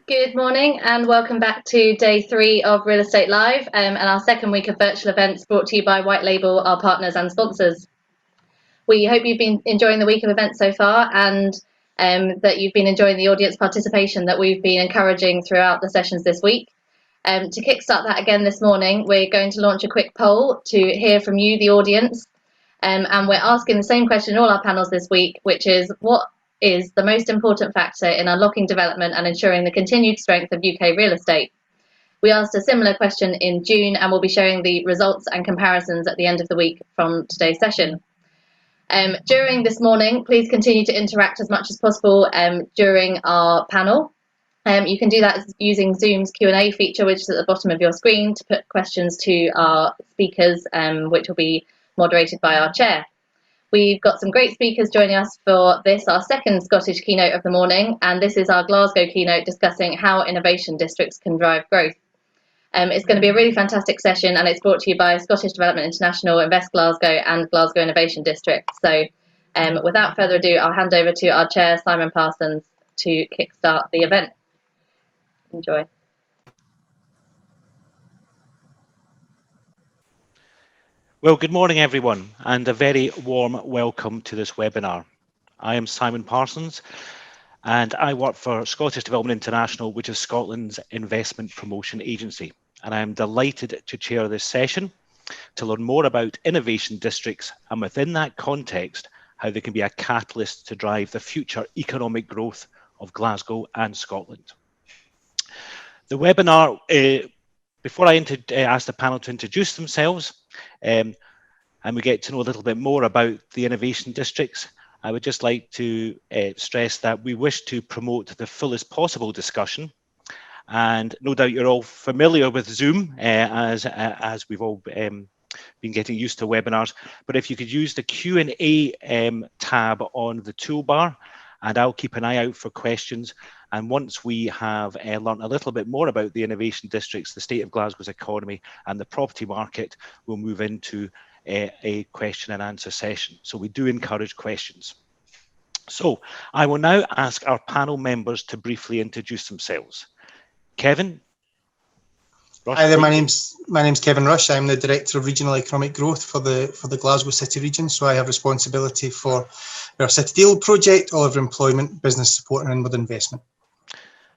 Good morning and welcome back to day 3 of Real Estate Live and our second week of virtual events brought to you by White Label, our partners and sponsors. We hope you've been enjoying the week of events so far and that you've been enjoying the audience participation that we've been encouraging throughout the sessions this week. To kickstart that again this morning, we're going to launch a quick poll to hear from you, the audience, and we're asking the same question in all our panels this week, which is what is the most important factor in unlocking development and ensuring the continued strength of UK real estate? We asked a similar question in June and we'll be showing the results and comparisons at the end of the week from today's session. During this morning, please continue to interact as much as possible during our panel. You can do that using Zoom's Q&A feature, which is at the bottom of your screen, to put questions to our speakers, which will be moderated by our chair. We've got some great speakers joining us for this, our second Scottish keynote of the morning, and this is our Glasgow keynote discussing how innovation districts can drive growth. It's going to be a really fantastic session and it's brought to you by Scottish Development International, Invest Glasgow and Glasgow Innovation District. So without further ado, I'll hand over to our chair, Simon Parsons, to kickstart the event. Enjoy. Well, good morning, everyone, and a very warm welcome to this webinar. I am Simon Parsons, and I work for Scottish Development International, which is Scotland's investment promotion agency. And I am delighted to chair this session to learn more about innovation districts, and within that context, how they can be a catalyst to drive the future economic growth of Glasgow and Scotland. The webinar, before I ask the panel to introduce themselves, and we get to know a little bit more about the innovation districts, I would just like to stress that we wish to promote the fullest possible discussion. And no doubt you're all familiar with Zoom, as we've all been getting used to webinars. But if you could use the Q&A tab on the toolbar, and I'll keep an eye out for questions. And once we have learned a little bit more about the innovation districts, the state of Glasgow's economy and the property market, we'll move into a question and answer session. So we do encourage questions. So I will now ask our panel members to briefly introduce themselves. Kevin? Rush, Hi there, my name's Kevin Rush. I'm the Director of Regional Economic Growth for the Glasgow City region. So I have responsibility for our City Deal project, all of our employment, business support and inward investment.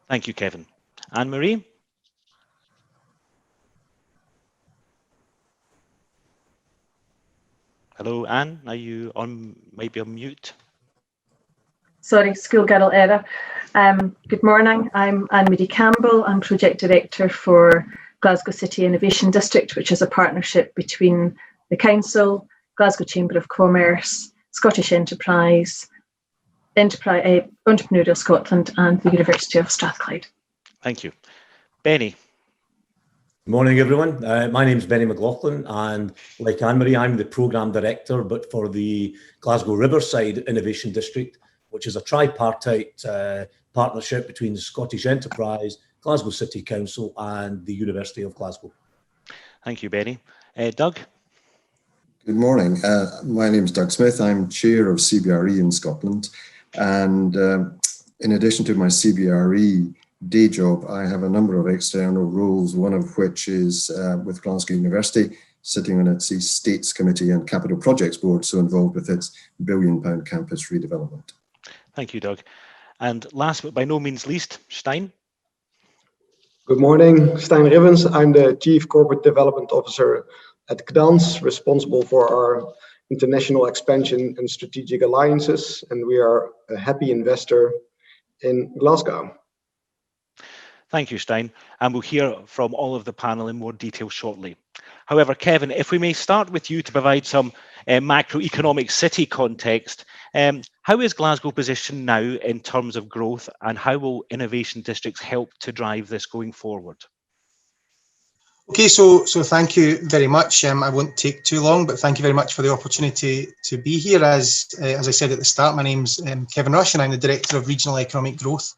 Thank you, Kevin. Anne-Marie? Hello, Anne. Are you on? Maybe on mute? Sorry, school girl error. Good morning. I'm Anne-Marie Campbell. I'm Project Director for Glasgow City Innovation District, which is a partnership between the Council, Glasgow Chamber of Commerce, Scottish Enterprise, Entrepreneurial Scotland and the University of Strathclyde. Thank you. Benny. Good morning, everyone. My name is Benny McLaughlin, and like Anne-Marie, I'm the Programme Director, but for the Glasgow Riverside Innovation District, which is a tripartite partnership between the Scottish Enterprise, Glasgow City Council and the University of Glasgow. Thank you, Benny. Doug? Good morning. My name is Doug Smith. I'm Chair of CBRE in Scotland. And in addition to my CBRE day job, I have a number of external roles, one of which is with Glasgow University, sitting on its Estates Committee and Capital Projects Board, so involved with its £1 billion campus redevelopment. Thank you, Doug. And last but by no means least, Stein. Good morning, Stein Rivens. I'm the Chief Corporate Development Officer at Gdansk, responsible for our international expansion and strategic alliances, and we are a happy investor in Glasgow. Thank you, Stein, and we'll hear from all of the panel in more detail shortly. However, Kevin, if we may start with you to provide some macroeconomic city context, how is Glasgow positioned now in terms of growth, and how will innovation districts help to drive this going forward? Okay, so thank you very much. I won't take too long, but thank you very much for the opportunity to be here. As I said at the start, my name's Kevin Rush, and I'm the Director of Regional Economic Growth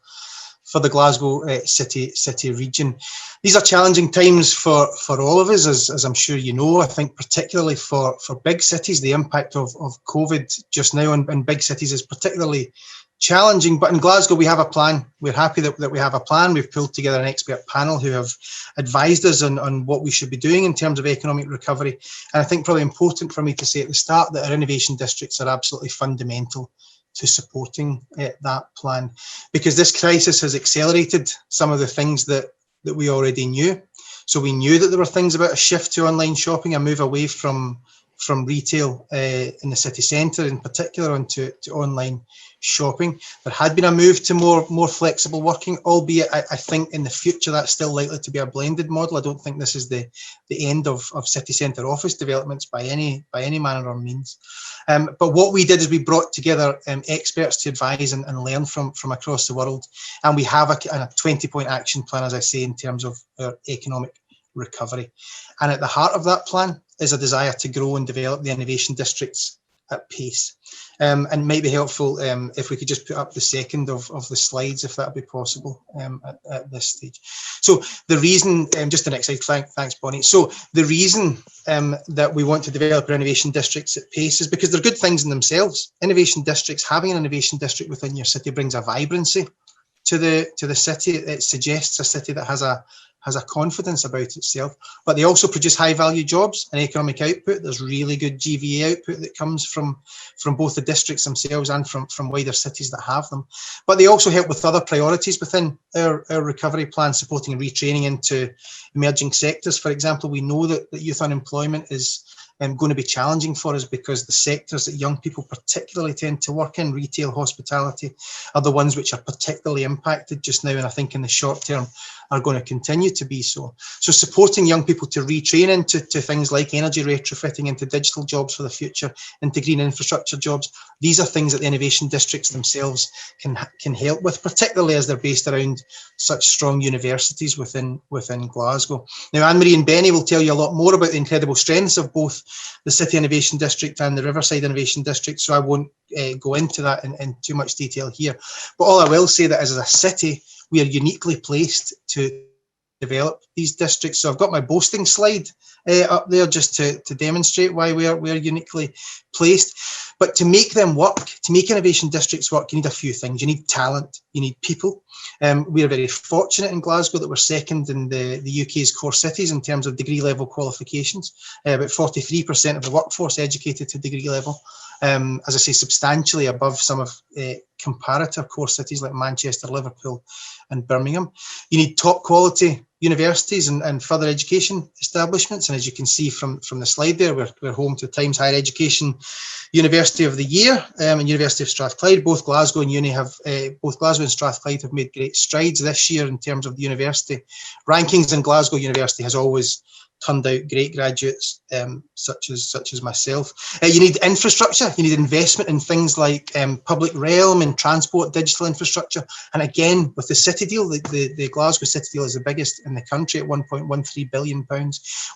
for the Glasgow City region. These are challenging times for all of us, as I'm sure you know. I think particularly for big cities, the impact of COVID just now in big cities is particularly challenging, but in Glasgow we have a plan. We're happy that we have a plan. We've pulled together an expert panel who have advised us on what we should be doing in terms of economic recovery. And I think probably important for me to say at the start that our innovation districts are absolutely fundamental to supporting that plan, because this crisis has accelerated some of the things that we already knew. So we knew that there were things about a shift to online shopping, a move away from retail in the city centre in particular onto online shopping. There had been a move to more flexible working, albeit I think in the future that's still likely to be a blended model. I don't think this is the end of city centre office developments by any manner or means. But what we did is we brought together experts to advise and learn from across the world, and we have a 20-point action plan, as I say, in terms of our economic recovery. And at the heart of that plan is a desire to grow and develop the innovation districts at pace. And it might be helpful if we could just put up the second of the slides, if that would be possible at this stage. So the reason, just the next slide, thanks Bonnie. So the reason that we want to develop our innovation districts at pace is because they're good things in themselves. Innovation districts, having an innovation district within your city brings a vibrancy to the city. It suggests a city that has a confidence about itself, but they also produce high value jobs and economic output. There's really good GVA output that comes from both the districts themselves and from wider cities that have them. But they also help with other priorities within our recovery plan, supporting retraining into emerging sectors. For example, we know that youth unemployment is going to be challenging for us because the sectors that young people particularly tend to work in, retail, hospitality, are the ones which are particularly impacted just now, and I think in the short term are going to continue to be so. So supporting young people to retrain into things like energy retrofitting, into digital jobs for the future, into green infrastructure jobs, these are things that the innovation districts themselves can help with, particularly as they're based around such strong universities within Glasgow. Now, Anne-Marie and Benny will tell you a lot more about the incredible strengths of both the City Innovation District and the Riverside Innovation District, so I won't go into that in too much detail here. But all I will say that as a city, we are uniquely placed to develop these districts. So I've got my boasting slide up there just to demonstrate why we're uniquely placed. But to make them work, to make innovation districts work, you need a few things. You need talent, you need people. We are very fortunate in Glasgow that we're second in the UK's core cities in terms of degree level qualifications. About 43% of the workforce educated to degree level. As I say, substantially above some of comparative core cities like Manchester, Liverpool and Birmingham. You need top quality universities and further education establishments, and as you can see from the slide there, we're home to Times Higher Education University of the Year and University of Strathclyde. Both Glasgow and Strathclyde have made great strides this year in terms of the university rankings, and Glasgow University has always turned out great graduates such as myself. You need infrastructure, you need investment in things like public realm and transport, digital infrastructure. And again, with the city deal, the Glasgow City deal is the biggest in the country at £1.13 billion.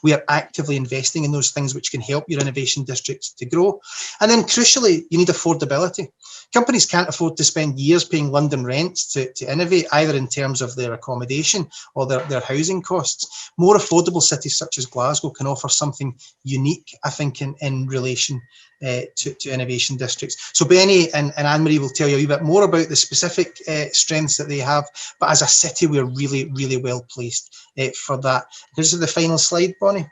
We are actively investing in those things which can help your innovation districts to grow. And then crucially, you need affordability. Companies can't afford to spend years paying London rents to innovate, either in terms of their accommodation or their housing costs. More affordable cities such as Glasgow can offer something unique, I think, in relation to innovation districts. So Benny and Anne-Marie will tell you a wee bit more about the specific strengths that they have, but as a city, we're really, really well placed for that. This is the final slide, Bonnie.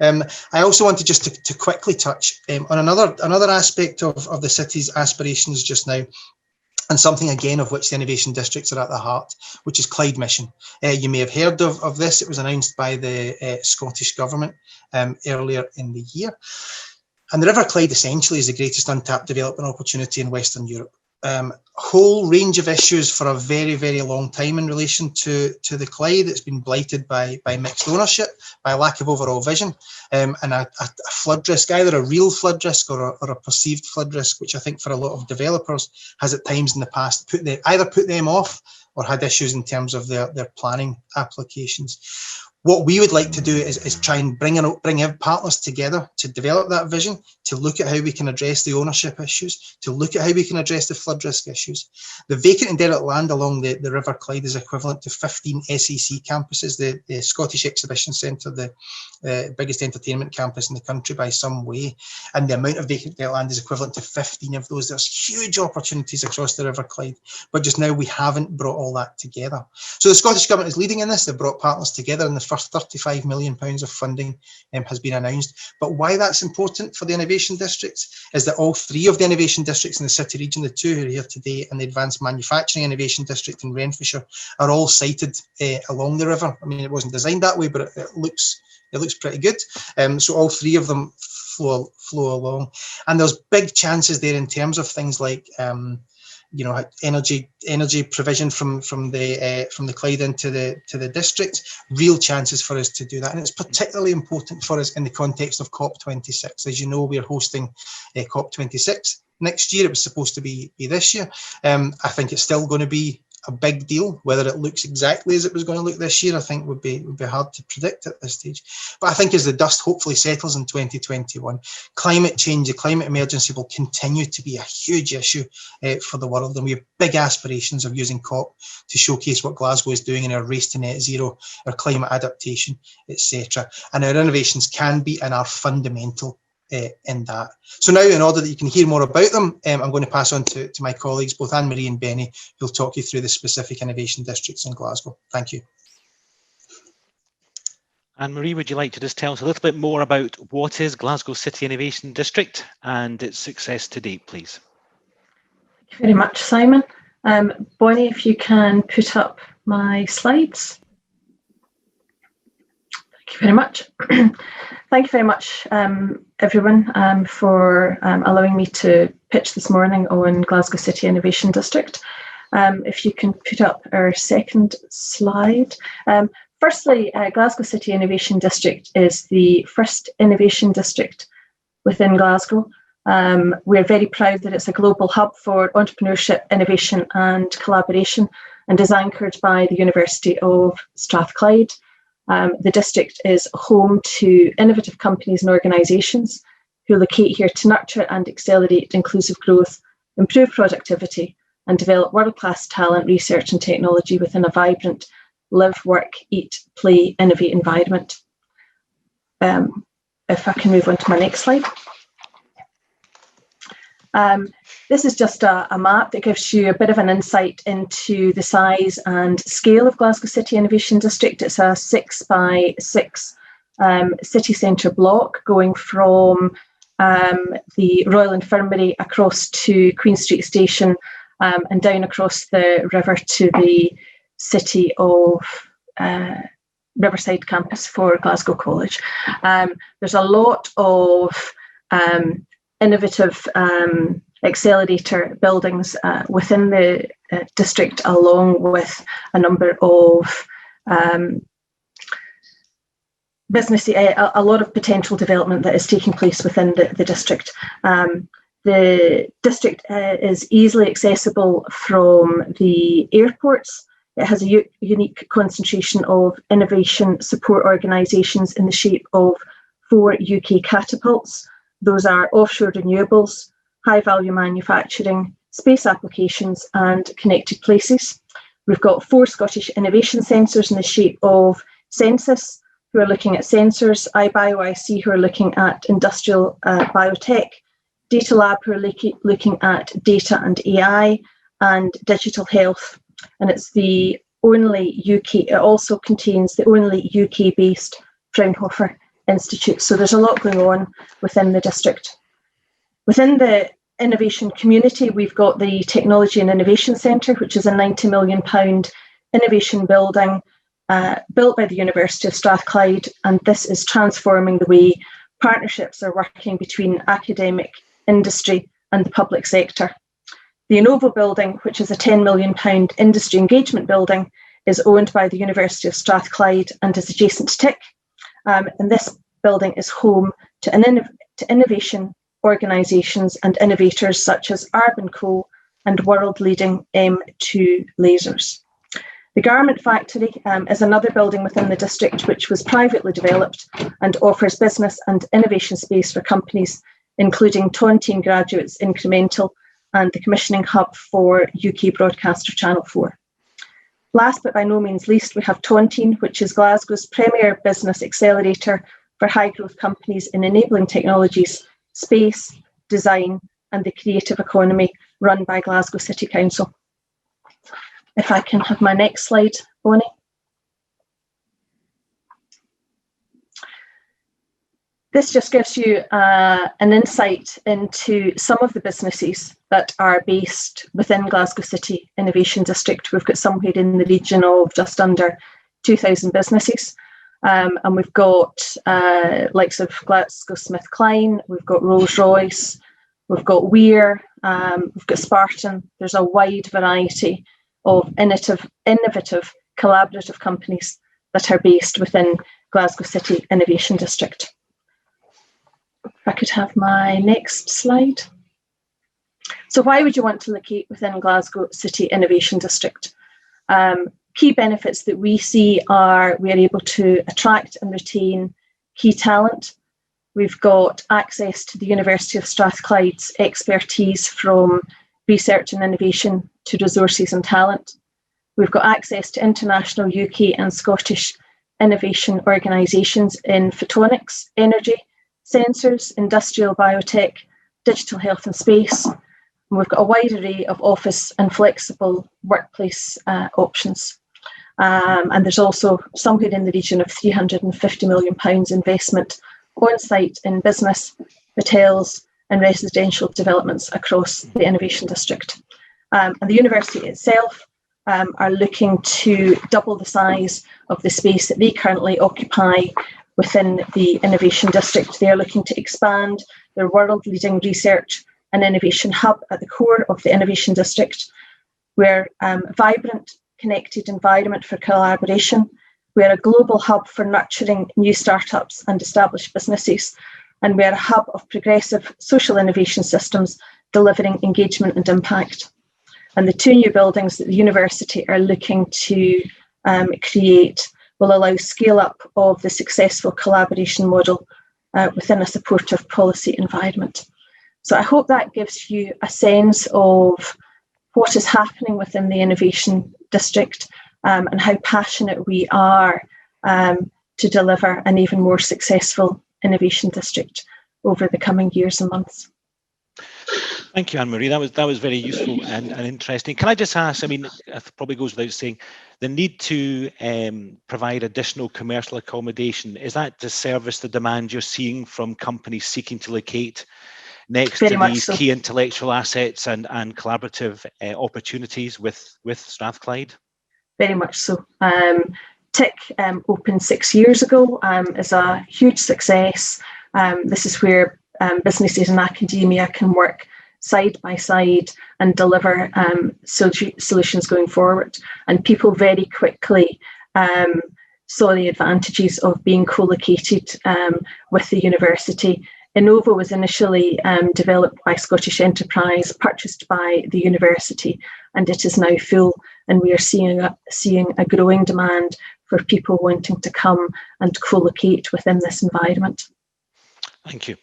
I also wanted just to quickly touch on another aspect of the city's aspirations just now, and something again of which the innovation districts are at the heart, which is Clyde Mission. You may have heard of this. It was announced by the Scottish Government earlier in the year. And the River Clyde essentially is the greatest untapped development opportunity in Western Europe. Whole range of issues for a very, very long time in relation to the Clyde. It's been blighted by mixed ownership, by a lack of overall vision, and a flood risk, either a real flood risk or a perceived flood risk, which I think for a lot of developers has at times in the past either put them off or had issues in terms of their planning applications. What we would like to do is try and bring in partners together to develop that vision, to look at how we can address the ownership issues, to look at how we can address the flood risk issues. The vacant and derelict land along the River Clyde is equivalent to 15 SEC campuses, the Scottish Exhibition Centre, the biggest entertainment campus in the country by some way. And the amount of vacant derelict land is equivalent to 15 of those. There's huge opportunities across the River Clyde, but just now we haven't brought all that together. So the Scottish Government is leading in this. They've brought partners together, and the first £35 million of funding has been announced. But why that's important for the innovation districts is that all three of the innovation districts in the city region, the two who are here today, and the Advanced Manufacturing Innovation District in Renfrewshire, are all sited along the river. I mean, it wasn't designed that way, but it looks pretty good. So all three of them flow along, and there's big chances there in terms of things like energy provision from the Clyde into the district. Real chances for us to do that, and it's particularly important for us in the context of COP26. As you know, we're hosting COP26 next year. It was supposed to be this year. I think it's still going to be a big deal. Whether it looks exactly as it was going to look this year, I think would be hard to predict at this stage. But I think as the dust hopefully settles in 2021, climate change, the climate emergency will continue to be a huge issue for the world, and we have big aspirations of using COP to showcase what Glasgow is doing in our race to net zero, our climate adaptation, etc. And our innovations can be and are fundamental in that. So now, in order that you can hear more about them, I'm going to pass on to my colleagues, both Anne-Marie and Benny, who'll talk you through the specific innovation districts in Glasgow. Thank you. Anne-Marie, would you like to just tell us a little bit more about what is Glasgow City Innovation District and its success to date, please? Thank you very much, Simon. Bonnie, if you can put up my slides. Thank you very much. Thank you very much, everyone, for allowing me to pitch this morning on Glasgow City Innovation District. If you can put up our second slide. Firstly, Glasgow City Innovation District is the first innovation district within Glasgow. We're very proud that it's a global hub for entrepreneurship, innovation and collaboration, and is anchored by the University of Strathclyde. The district is home to innovative companies and organisations who locate here to nurture and accelerate inclusive growth, improve productivity and develop world-class talent, research and technology within a vibrant live, work, eat, play, innovate environment. If I can move on to my next slide. This is just a map that gives you a bit of an insight into the size and scale of Glasgow City Innovation District. It's a 6x6 city centre block going from the Royal Infirmary across to Queen Street Station and down across the river to the City of Riverside campus for Glasgow College. There's a lot of innovative accelerator buildings within the district, along with a number of a lot of potential development that is taking place within the district. The district is easily accessible from the airports. It has a unique concentration of innovation support organisations in the shape of 4 UK catapults. Those are offshore renewables, high-value manufacturing, space applications and connected places. We've got 4 Scottish innovation centres in the shape of Census, who are looking at sensors, iBioIC, who are looking at industrial biotech, Data Lab, who are looking at data and AI, and digital health. And it's the only UK, it also contains the only UK-based Fraunhofer Institute. So there's a lot going on within the district. Within the innovation community, we've got the Technology and Innovation Centre, which is a £90 million innovation building built by the University of Strathclyde, and this is transforming the way partnerships are working between academic, industry and the public sector. The Innovo building, which is a £10 million industry engagement building, is owned by the University of Strathclyde and is adjacent to TIC. And this building is home to innovation organisations and innovators such as Arb & Co and world-leading M2 lasers. The Garment Factory is another building within the district which was privately developed and offers business and innovation space for companies, including Tontine graduates Incremental and the commissioning hub for UK broadcaster Channel 4. Last but by no means least, we have Tontine, which is Glasgow's premier business accelerator for high growth companies in enabling technologies, space, design and the creative economy, run by Glasgow City Council. If I can have my next slide, Bonnie. This just gives you an insight into some of the businesses that are based within Glasgow City Innovation District. We've got somewhere in the region of just under 2,000 businesses. And we've got likes of GlaxoSmithKline, we've got Rolls-Royce, we've got Weir, we've got Spartan. There's a wide variety of innovative, collaborative companies that are based within Glasgow City Innovation District. If I could have my next slide. So why would you want to locate within Glasgow City Innovation District? Key benefits that we see are we are able to attract and retain key talent. We've got access to the University of Strathclyde's expertise from research and innovation to resources and talent. We've got access to international UK and Scottish innovation organisations in photonics, energy, sensors, industrial biotech, digital health and space. And we've got a wide array of office and flexible workplace options. And there's also somewhere in the region of £350 million investment on site in business, hotels and residential developments across the Innovation District. And the university itself are looking to double the size of the space that they currently occupy within the Innovation District. They are looking to expand their world-leading research and innovation hub at the core of the Innovation District. We're a vibrant, connected environment for collaboration. We're a global hub for nurturing new startups and established businesses. And we're a hub of progressive social innovation systems delivering engagement and impact. And the two new buildings that the university are looking to create will allow scale up of the successful collaboration model within a supportive policy environment. So I hope that gives you a sense of what is happening within the Innovation District and how passionate we are to deliver an even more successful Innovation District over the coming years and months. Thank you, Anne-Marie. That was very useful and interesting. Can I just ask, I mean, it probably goes without saying, the need to provide additional commercial accommodation, is that to service the demand you're seeing from companies seeking to locate next to these key intellectual assets and collaborative opportunities with Strathclyde? Very much so. TIC opened 6 years ago, is a huge success. This is where businesses and academia can work side by side and deliver solutions going forward. And people very quickly saw the advantages of being co-located with the university. Innova was initially developed by Scottish Enterprise, purchased by the university, and it is now full. And we are seeing a growing demand for people wanting to come and co-locate within this environment. Thank you.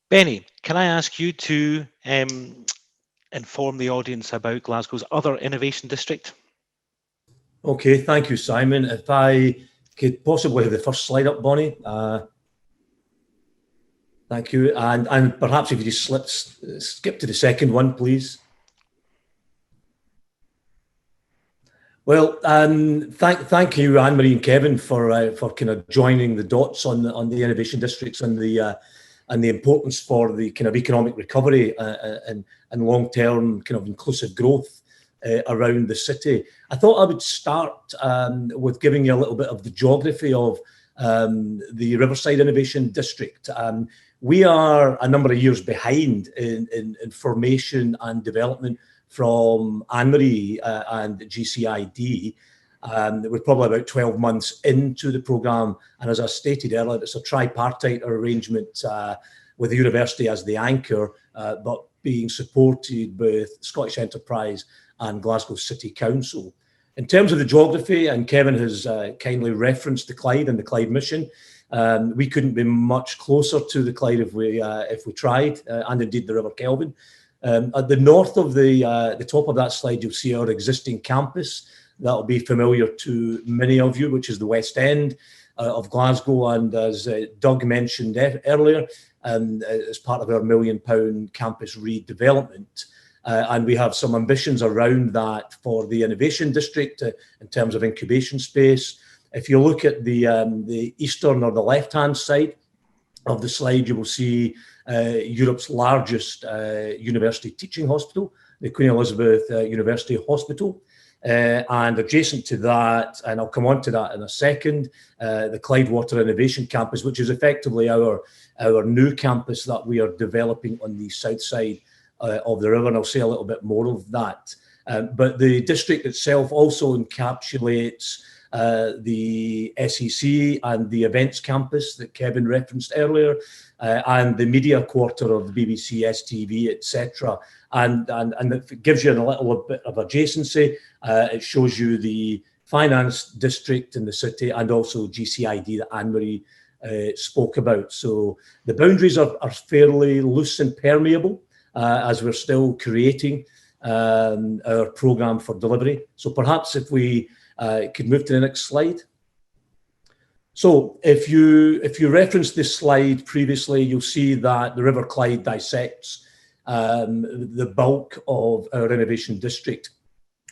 Benny, can I ask you to inform the audience about Glasgow's other innovation district? Okay, thank you, Simon. If I could possibly have the first slide up, Bonnie. Thank you. And perhaps if you just skip to the second one, please. Well, thank you, Anne-Marie and Kevin, for kind of joining the dots on the innovation districts and the importance for the kind of economic recovery and long-term kind of inclusive growth around the city. I thought I would start with giving you a little bit of the geography of the Riverside Innovation District. We are a number of years behind in formation and development from Anne-Marie and GCID. We're probably about 12 months into the programme, and as I stated earlier, it's a tripartite arrangement with the university as the anchor, but being supported with Scottish Enterprise and Glasgow City Council. In terms of the geography, and Kevin has kindly referenced the Clyde and the Clyde mission, we couldn't be much closer to the Clyde if we tried, and indeed the River Kelvin. At the north of the top of that slide, you'll see our existing campus. That'll be familiar to many of you, which is the West End of Glasgow, and as Doug mentioned earlier, as part of our £1 million campus redevelopment. And we have some ambitions around that for the Innovation District in terms of incubation space. If you look at the eastern or the left-hand side of the slide, you will see Europe's largest university teaching hospital, the Queen Elizabeth University Hospital. And adjacent to that, and I'll come on to that in a second, the Clyde Water Innovation Campus, which is effectively our new campus that we are developing on the south side of the river, and I'll say a little bit more of that. But the district itself also encapsulates the SEC and the events campus that Kevin referenced earlier, and the media quarter of the BBC, STV, etc. And it gives you a little bit of adjacency. It shows you the finance district in the city and also GCID that Anne-Marie spoke about. So the boundaries are fairly loose and permeable as we're still creating our programme for delivery. So perhaps if we could move to the next slide. So if you referenced this slide previously, you'll see that the River Clyde dissects the bulk of our innovation district,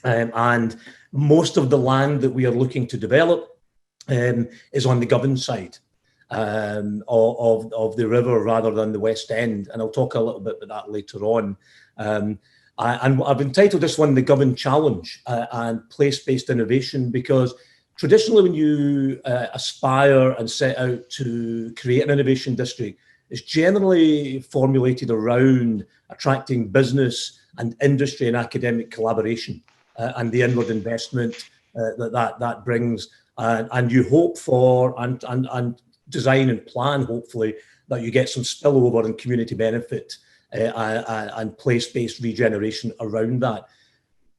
and most of the land that we are looking to develop is on the Govan side of the river rather than the West End, and I'll talk a little bit about that later on. And I've entitled this one the Govan Challenge and Place-Based Innovation, because traditionally when you aspire and set out to create an innovation district, it's generally formulated around attracting business and industry and academic collaboration and the inward investment that brings. And you hope for and design and plan, hopefully, that you get some spillover and community benefit and place-based regeneration around that.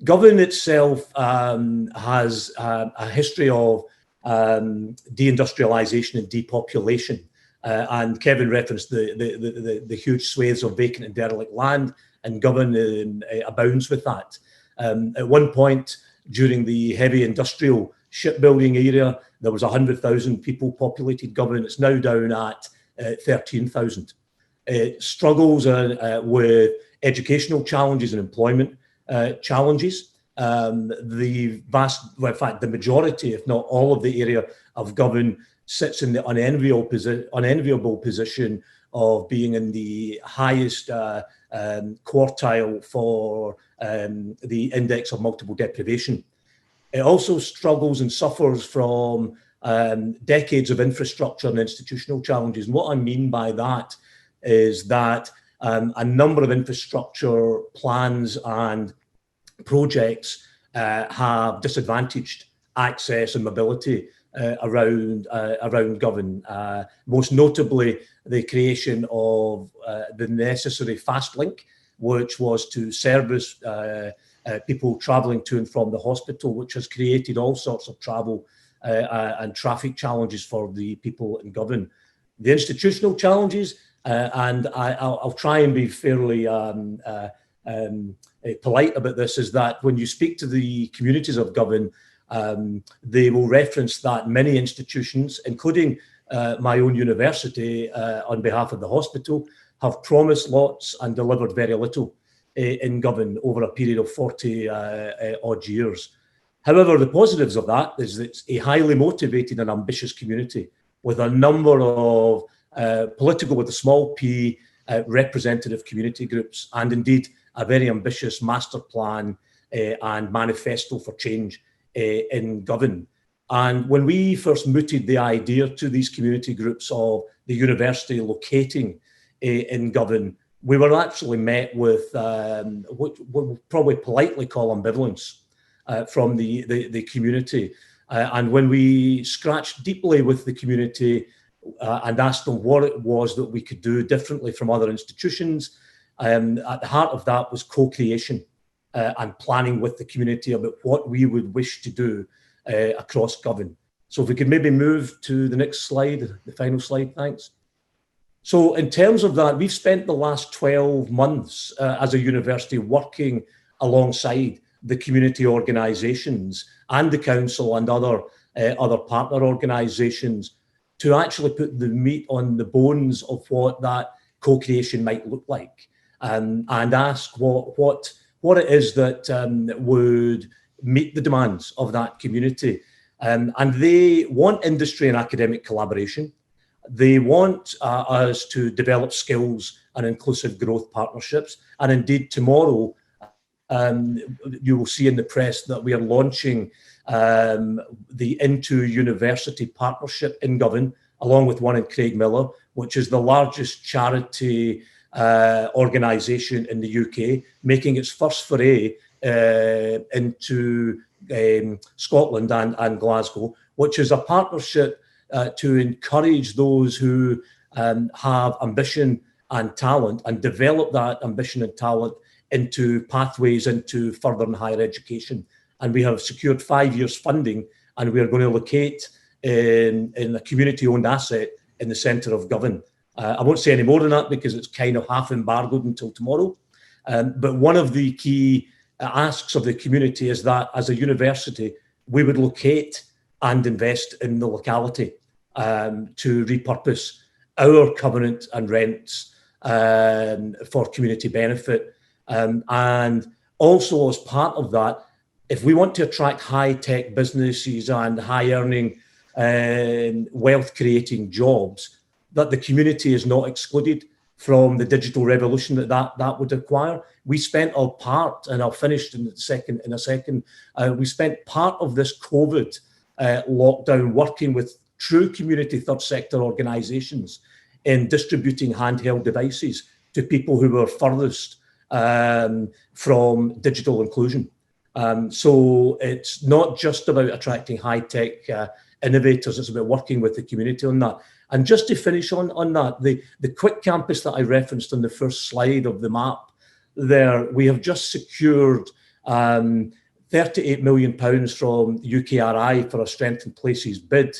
Govan itself has a history of deindustrialization and depopulation. And Kevin referenced the huge swathes of vacant and derelict land, and Govan abounds with that. At one point during the heavy industrial shipbuilding era, there was 100,000 people populated Govan. It's now down at 13,000. Struggles with educational challenges and employment challenges. The majority, if not all of the area of Govan sits in the unenviable position of being in the highest quartile for the index of multiple deprivation. It also struggles and suffers from decades of infrastructure and institutional challenges. And what I mean by that is that a number of infrastructure plans and projects have disadvantaged access and mobility around Govan. Most notably, the creation of the necessary fast link, which was to service people travelling to and from the hospital, which has created all sorts of travel and traffic challenges for the people in Govan. The institutional challenges, and I'll try and be fairly polite about this, is that when you speak to the communities of Govan, they will reference that many institutions, including my own university on behalf of the hospital, have promised lots and delivered very little in Govan over a period of 40 odd years. However, the positives of that is that it's a highly motivated and ambitious community with a number of political, with a small p, representative community groups, and indeed a very ambitious master plan and manifesto for change in Govan. And when we first mooted the idea to these community groups of the university locating in Govan, we were actually met with what we'll probably politely call ambivalence from the community. And when we scratched deeply with the community and asked them what it was that we could do differently from other institutions, at the heart of that was co-creation. and planning with the community about what we would wish to do across Govan. So if we could maybe move to the next slide, the final slide, thanks. So in terms of that, we've spent the last 12 months as a university working alongside the community organisations and the council and other partner organisations to actually put the meat on the bones of what that co-creation might look like, and ask what it is that would meet the demands of that community. And they want industry and academic collaboration. They want us to develop skills and inclusive growth partnerships. And indeed, tomorrow, you will see in the press that we are launching the Into University partnership in Govan, along with one in Craigmillar, which is the largest charity organisation in the UK, making its first foray into Scotland and Glasgow, which is a partnership to encourage those who have ambition and talent and develop that ambition and talent into pathways into further and higher education. And we have secured 5 years funding, and we are going to locate in a community-owned asset in the centre of Govan. I won't say any more than that because it's kind of half embargoed until tomorrow. But one of the key asks of the community is that as a university, we would locate and invest in the locality to repurpose our covenant and rents for community benefit. And also as part of that, if we want to attract high-tech businesses and high-earning, wealth-creating jobs, that the community is not excluded from the digital revolution that would require. We spent our part, and I'll finish in a second. We spent part of this COVID lockdown working with true community third sector organisations in distributing handheld devices to people who were furthest from digital inclusion. So it's not just about attracting high-tech innovators, it's about working with the community on that. And just to finish on that, the Quick Campus that I referenced on the first slide of the map there, we have just secured £38 million from UKRI for a Strengthened Places bid,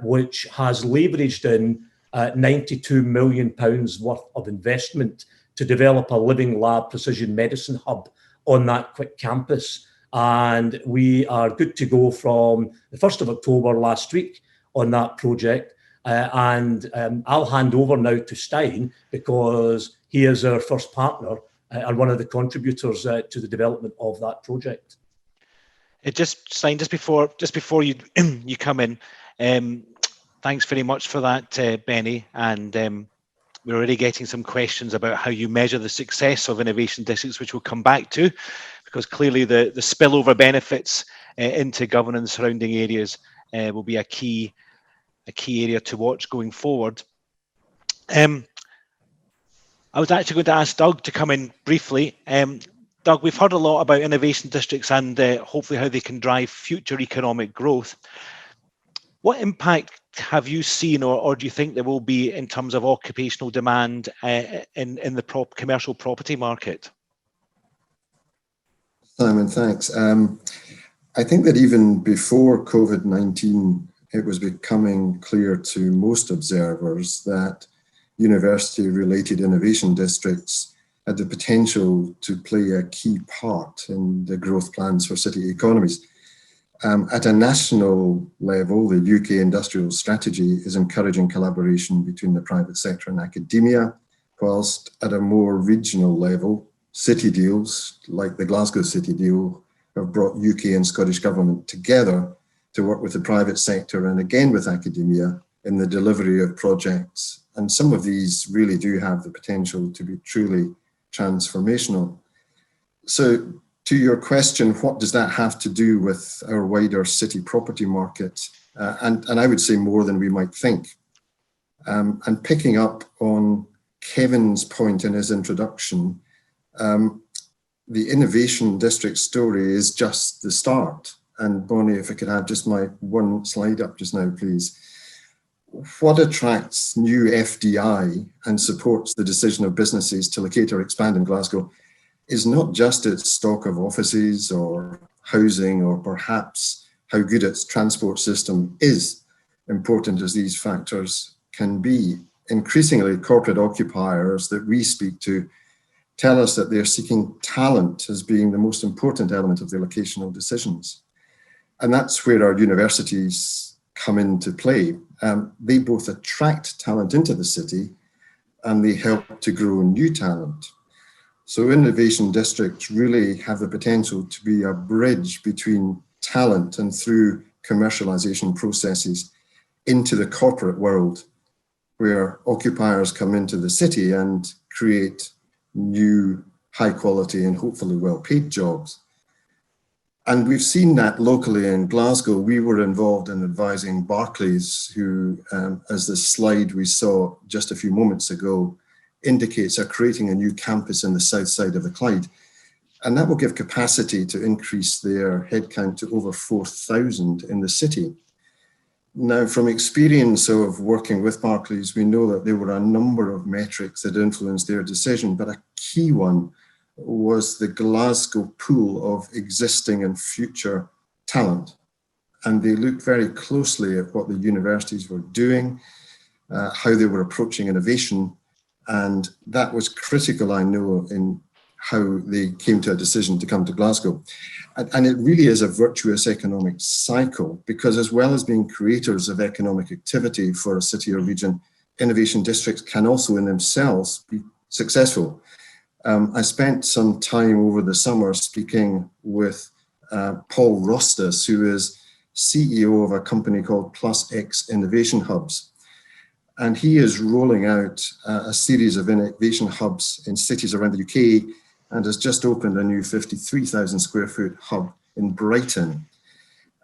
which has leveraged in £92 million worth of investment to develop a living lab precision medicine hub on that Quick Campus. And we are good to go from the 1st of October last week on that project. And I'll hand over now to Stein because he is our first partner and one of the contributors to the development of that project. Stein, just before you you come in, thanks very much for that, Benny. And we're already getting some questions about how you measure the success of innovation districts, which we'll come back to, because clearly the spillover benefits into Govan and surrounding areas will be a key area to watch going forward. I was actually going to ask Doug to come in briefly. Doug, we've heard a lot about innovation districts and hopefully how they can drive future economic growth. What impact have you seen or do you think there will be in terms of occupational demand in the commercial property market? Simon, thanks. I think that even before COVID-19, it was becoming clear to most observers that university-related innovation districts had the potential to play a key part in the growth plans for city economies. At a national level, the UK industrial strategy is encouraging collaboration between the private sector and academia, whilst at a more regional level, city deals like the Glasgow City deal have brought UK and Scottish government together to work with the private sector and again with academia in the delivery of projects. And some of these really do have the potential to be truly transformational. So to your question, what does that have to do with our wider city property market? And I would say more than we might think. And picking up on Kevin's point in his introduction, the innovation district story is just the start. And Bonnie, if I could have just my one slide up just now, please. What attracts new FDI and supports the decision of businesses to locate or expand in Glasgow is not just its stock of offices or housing, or perhaps how good its transport system is, important as these factors can be. Increasingly, corporate occupiers that we speak to tell us that they're seeking talent as being the most important element of their locational decisions. And that's where our universities come into play. They both attract talent into the city and they help to grow new talent. So innovation districts really have the potential to be a bridge between talent and through commercialization processes into the corporate world, where occupiers come into the city and create new high quality and hopefully well-paid jobs. And we've seen that locally in Glasgow. We were involved in advising Barclays, who, as the slide we saw just a few moments ago indicates, are creating a new campus in the south side of the Clyde. And that will give capacity to increase their headcount to over 4,000 in the city. Now, from experience of working with Barclays, we know that there were a number of metrics that influenced their decision, but a key one was the Glasgow pool of existing and future talent. And they looked very closely at what the universities were doing, how they were approaching innovation, and that was critical, I know, in how they came to a decision to come to Glasgow. And it really is a virtuous economic cycle, because as well as being creators of economic activity for a city or region, innovation districts can also in themselves be successful. I spent some time over the summer speaking with Paul Rostas, who is CEO of a company called Plus X Innovation Hubs. And he is rolling out a series of innovation hubs in cities around the UK, and has just opened a new 53,000 square foot hub in Brighton.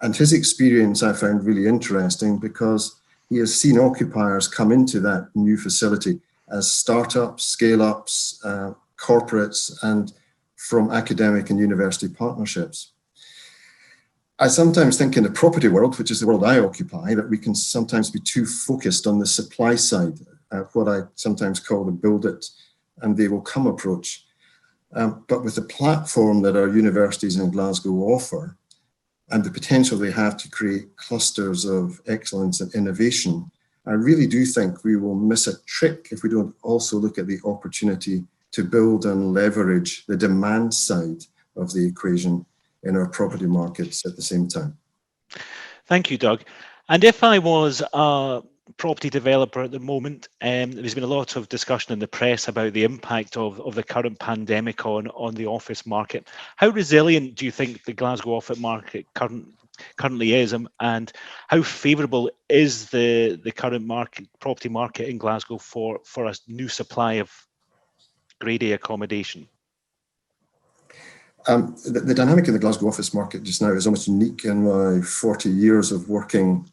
And his experience I found really interesting, because he has seen occupiers come into that new facility as startups, scale-ups, corporates, and from academic and university partnerships. I sometimes think in the property world, which is the world I occupy, that we can sometimes be too focused on the supply side, what I sometimes call the build it and they will come approach. But with the platform that our universities in Glasgow offer, and the potential they have to create clusters of excellence and innovation, I really do think we will miss a trick if we don't also look at the opportunity to build and leverage the demand side of the equation in our property markets at the same time. Thank you, Doug. And if I was a property developer at the moment, there's been a lot of discussion in the press about the impact of the current pandemic on the office market. How resilient do you think the Glasgow office market currently is, and how favourable is the current property market in Glasgow for a new supply of Grade A accommodation? The dynamic in the Glasgow office market just now is almost unique in my 40 years of working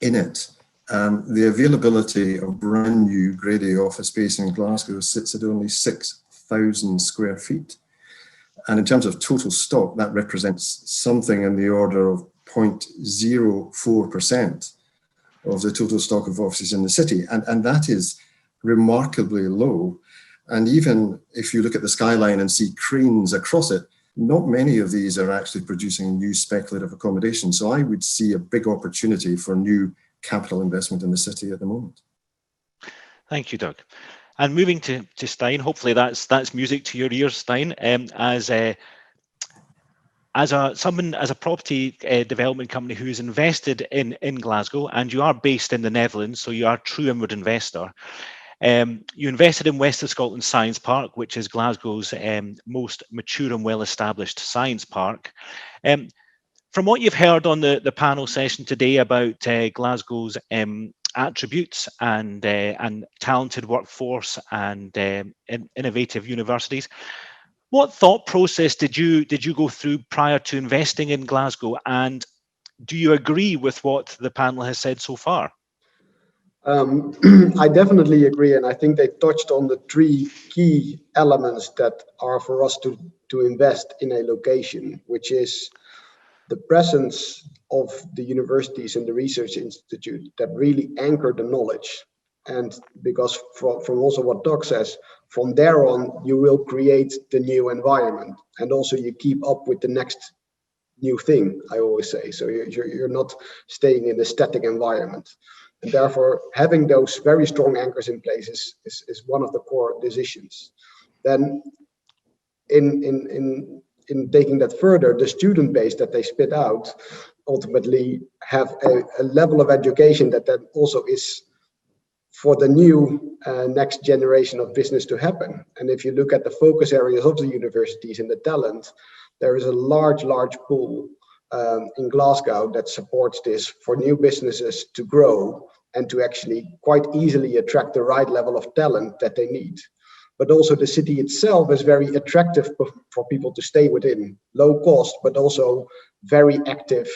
in it. The availability of brand new Grade A office space in Glasgow sits at only 6,000 square feet. And in terms of total stock, that represents something in the order of 0.04% of the total stock of offices in the city. And that is remarkably low. And even if you look at the skyline and see cranes across it, not many of these are actually producing new speculative accommodation. So I would see a big opportunity for new capital investment in the city at the moment. Thank you, Doug. And moving to Stein, hopefully that's music to your ears, Stein. As a property development company who's invested in Glasgow, and you are based in the Netherlands, so you are a true inward investor. You invested in West of Scotland Science Park, which is Glasgow's most mature and well-established science park. From what you've heard on the panel session today about Glasgow's attributes and talented workforce and innovative universities, what thought process did you go through prior to investing in Glasgow, and do you agree with what the panel has said so far? I definitely agree, and I think they touched on the three key elements that are for us to invest in a location, which is the presence of the universities and the research institute that really anchor the knowledge. And because from also what Doug says, from there on, you will create the new environment. And also you keep up with the next new thing, I always say. So you're not staying in a static environment. And therefore, having those very strong anchors in place is one of the core decisions. Then in taking that further, the student base that they spit out ultimately have a level of education that also is for the new next generation of business to happen. And if you look at the focus areas of the universities and the talent, there is a large pool in Glasgow that supports this for new businesses to grow and to actually quite easily attract the right level of talent that they need. But also the city itself is very attractive for people to stay within, low cost, but also very active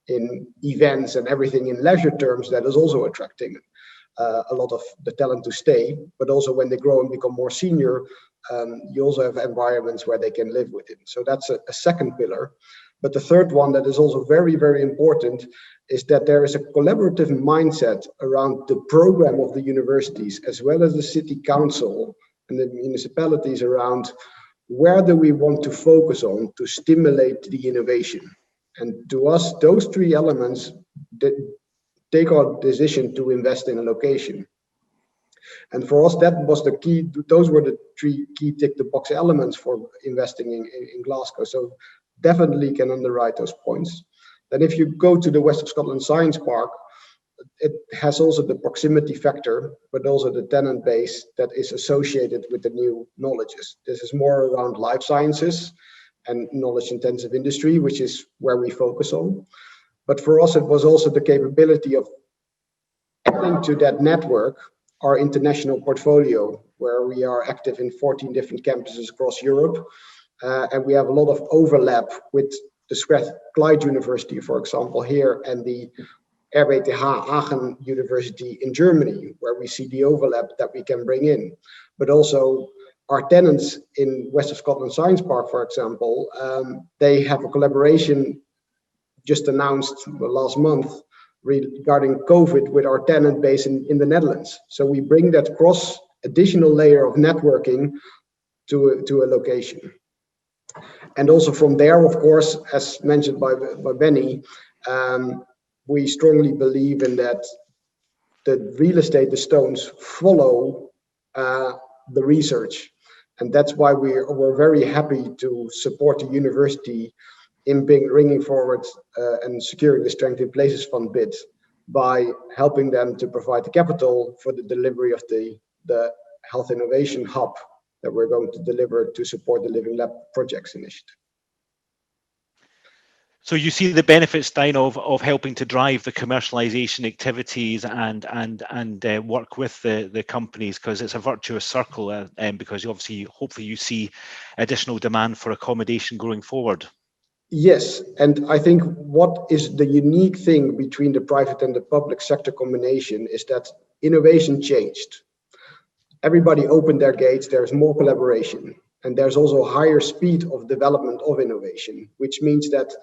in events and everything in leisure terms that is also attracting a lot of the talent to stay. But also when they grow and become more senior, you also have environments where they can live within. So that's a second pillar. But the third one that is also very, very important is that there is a collaborative mindset around the program of the universities, as well as the city council and the municipalities around where do we want to focus on to stimulate the innovation. And to us, those three elements that take our decision to invest in a location. And for us, that was the key. Those were the three key tick the box elements for investing in Glasgow. So definitely can underwrite those points. Then if you go to the West of Scotland Science Park, it has also the proximity factor, but also the tenant base that is associated with the new knowledges. This is more around life sciences and knowledge intensive industry, which is where we focus on. But for us, it was also the capability of adding to that network our international portfolio, where we are active in 14 different campuses across Europe. And we have a lot of overlap with the Strathclyde University, for example, here, and the RWTH Aachen University in Germany, where we see the overlap that we can bring in. But also our tenants in West of Scotland Science Park, for example, they have a collaboration just announced last month regarding COVID with our tenant base in the Netherlands. So we bring that cross additional layer of networking to a location. And also from there, of course, as mentioned by Benny, we strongly believe in that the real estate, the stones follow the research. And that's why we're very happy to support the university in bringing forward and securing the Strength in Places Fund bid by helping them to provide the capital for the delivery of the Health Innovation Hub that we're going to deliver to support the Living Lab Projects initiative. So you see the benefits, Stein, of helping to drive the commercialization activities and work with the companies, because it's a virtuous circle, because obviously, hopefully you see additional demand for accommodation going forward. Yes, and I think what is the unique thing between the private and the public sector combination is that innovation changed. Everybody opened their gates, there's more collaboration, and there's also a higher speed of development of innovation, which means that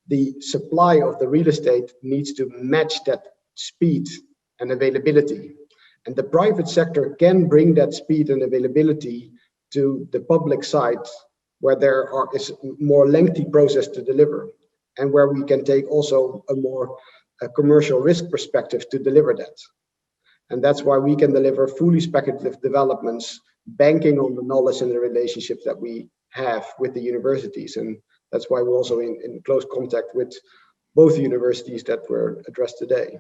the supply of the real estate needs to match that speed and availability. And the private sector can bring that speed and availability to the public side, where there is a more lengthy process to deliver, and where we can take also a more commercial risk perspective to deliver that. And that's why we can deliver fully speculative developments, banking on the knowledge and the relationships that we have with the universities. And that's why we're also in close contact with both universities that were addressed today.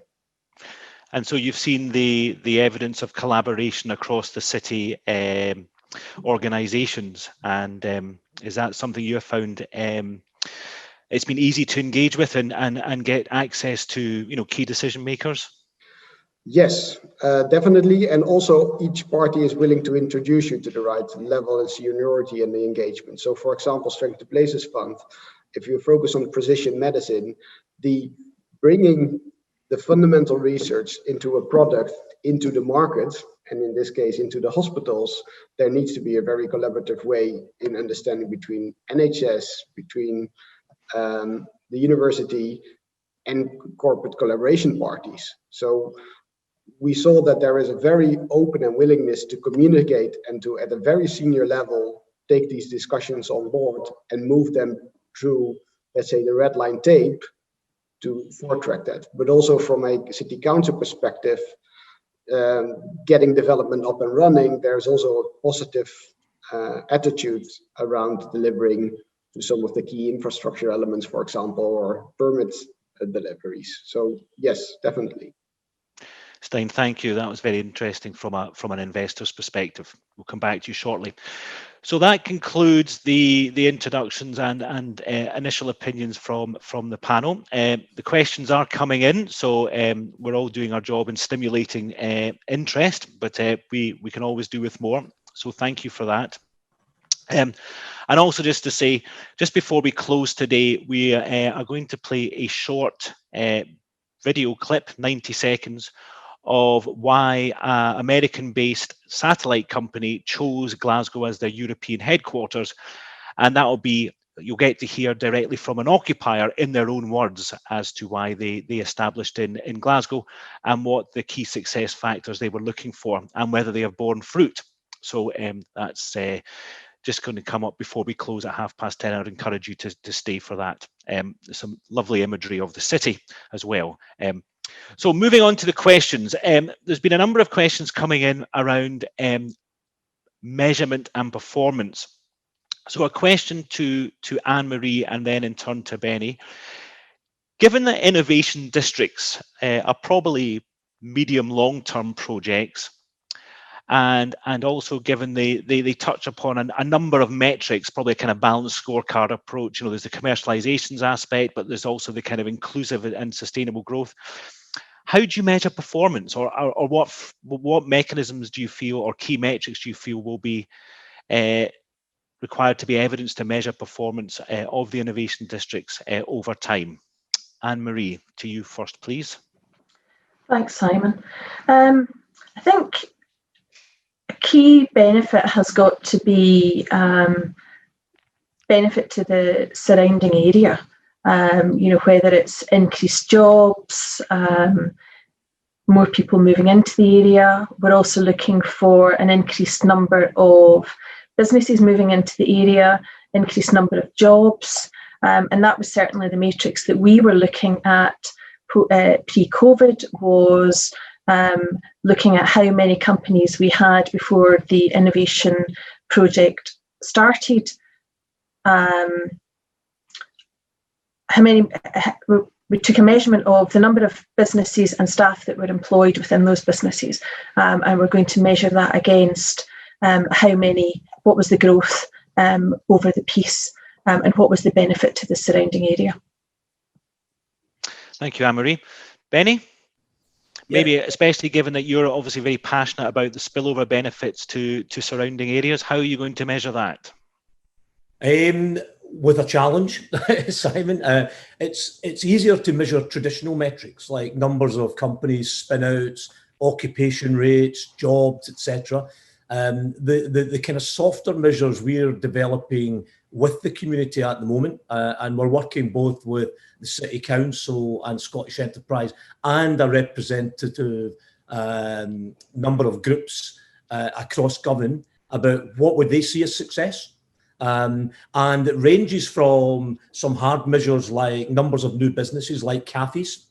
And so you've seen the evidence of collaboration across the city organisations, and is that something you have found it's been easy to engage with and get access to key decision makers? Yes, definitely, and also each party is willing to introduce you to the right level of seniority and the engagement. So for example, Strength to Places Fund, if you focus on precision medicine, the bringing the fundamental research into a product, into the market, and in this case, into the hospitals, there needs to be a very collaborative way in understanding between NHS, between the university and corporate collaboration parties. So we saw that there is a very open and willingness to communicate and to, at a very senior level, take these discussions on board and move them through, let's say, the red line tape to foretrack that. But also from a city council perspective, getting development up and running, there's also a positive attitude around delivering to some of the key infrastructure elements, for example, or permit deliveries. So yes, definitely. Stein, thank you. That was very interesting from an investor's perspective. We'll come back to you shortly. So that concludes the introductions and initial opinions from the panel. The questions are coming in, so we're all doing our job in stimulating interest, but we can always do with more. So thank you for that. And also just to say, just before we close today, we are going to play a short video clip, 90 seconds, of why an American-based satellite company chose Glasgow as their European headquarters. And that will be, you'll get to hear directly from an occupier in their own words as to why they established in Glasgow and what the key success factors they were looking for and whether they have borne fruit. So that's just going to come up before we close at 10:30. I would encourage you to stay for that. Some lovely imagery of the city as well. So moving on to the questions, there's been a number of questions coming in around measurement and performance. So a question to Anne-Marie and then in turn to Benny. Given that innovation districts are probably medium long-term projects, and also given they touch upon a number of metrics, probably a kind of balanced scorecard approach. You know, there's the commercializations aspect, but there's also the kind of inclusive and sustainable growth. How do you measure performance, or what mechanisms do you feel, or key metrics do you feel will be required to be evidence to measure performance of the innovation districts over time? Anne-Marie, to you first, please. Thanks, Simon. I think a key benefit has got to be benefit to the surrounding area. You know, whether it's increased jobs, more people moving into the area. We're also looking for an increased number of businesses moving into the area, increased number of jobs. And that was certainly the matrix that we were looking at pre-COVID, was looking at how many companies we had before the innovation project started. We took a measurement of the number of businesses and staff that were employed within those businesses, and we're going to measure that against what was the growth over the piece, and what was the benefit to the surrounding area. Thank you, Anne-Marie. Benny? Maybe especially given that you're obviously very passionate about the spillover benefits to surrounding areas, how are you going to measure that? With a challenge, Simon. It's easier to measure traditional metrics like numbers of companies, spin-outs, occupation rates, jobs, etc. The kind of softer measures we're developing with the community at the moment, and we're working both with the City Council and Scottish Enterprise and a representative number of groups across government about what would they see as success. And it ranges from some hard measures like numbers of new businesses like cafes,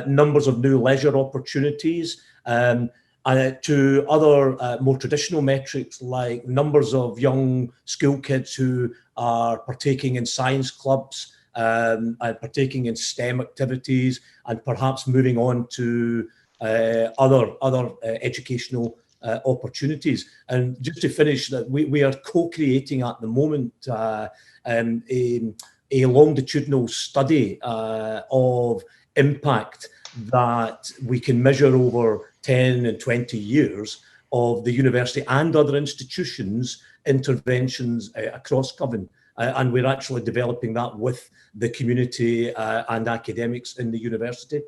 numbers of new leisure opportunities, to other more traditional metrics like numbers of young school kids who are partaking in science clubs, and partaking in STEM activities, and perhaps moving on to other educational opportunities. And just to finish, that we are co-creating at the moment a longitudinal study of impact that we can measure over 10 and 20 years of the university and other institutions' interventions across government. And we're actually developing that with the community and academics in the university.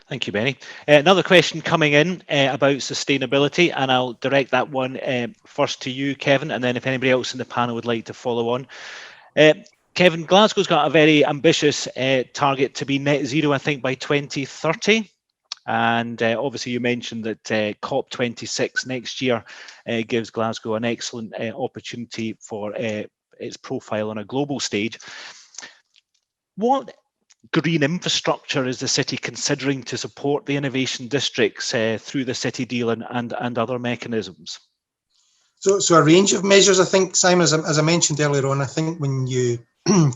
Thank you, Benny. Another question coming in about sustainability, and I'll direct that one first to you, Kevin, and then if anybody else in the panel would like to follow on. Kevin, Glasgow's got a very ambitious target to be net zero, I think, by 2030. And obviously you mentioned that COP26 next year gives Glasgow an excellent opportunity for its profile on a global stage. What green infrastructure is the city considering to support the innovation districts through the city deal and other mechanisms? So a range of measures, I think, Simon, as I mentioned earlier on, I think when you